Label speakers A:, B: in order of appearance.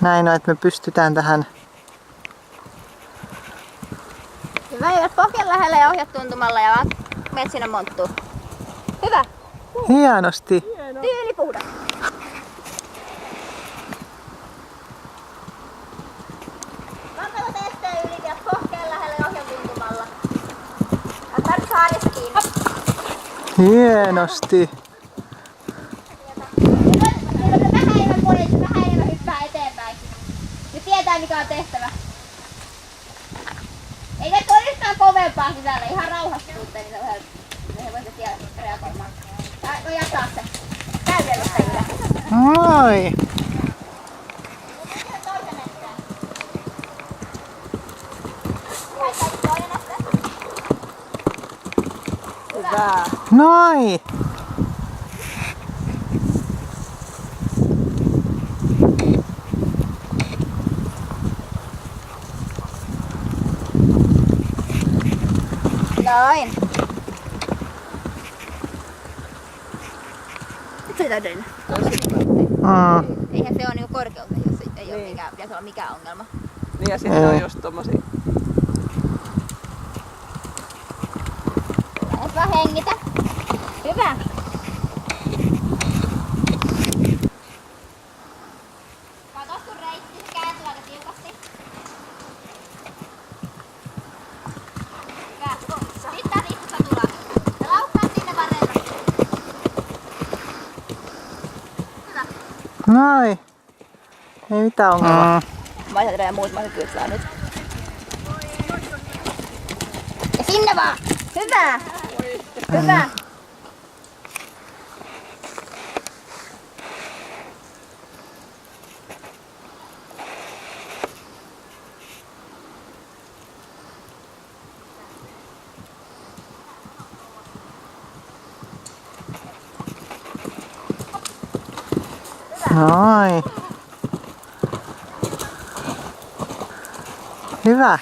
A: Näin on, että me pystytään tähän.
B: Hyvä, jos pohjan lähellä ja ohjat tuntumalla ja vaan menet sinne monttuun. Hyvä.
A: Hienosti.
B: Tyyli puhdas. Kankalla testeen yli ja pohjan lähellä ja ohjat tuntumalla. Ja tarvitse haarista kiinni.
A: Hienosti.
B: Vähän enemmän pojat, vähän enemmän hyppää eteenpäin. Nyt tietää mikä on tehtävä. Ei ne todistaa kovempaa sisällä, ihan rauhastuutte, niin se voisi siellä reagoimaan. No jataa se. Täydellistä ylä.
A: Moi.
B: Hyvä.
A: Noi.
B: Noin. Nyt se täydellinen. Eihän se ole niinku korkeutta, jos ei ole mikään, pitäisi olla mikään ongelma.
C: Niin ja sitten on just tommosia.
B: Lähes vaan hengitä. Hyvä. Katos kun reitti, se kääntyy aika tiukasti. Hyvä. Sitten taas istussa tulat. Ja laukkaat sinne varrelle. Hyvä.
A: Noi. Ei mitään ongelmaa.
B: Maiset ja muut maiset kytsää nyt. Ja sinne vaan! Hyvä! Hyvä!
A: Noi. Hyvä.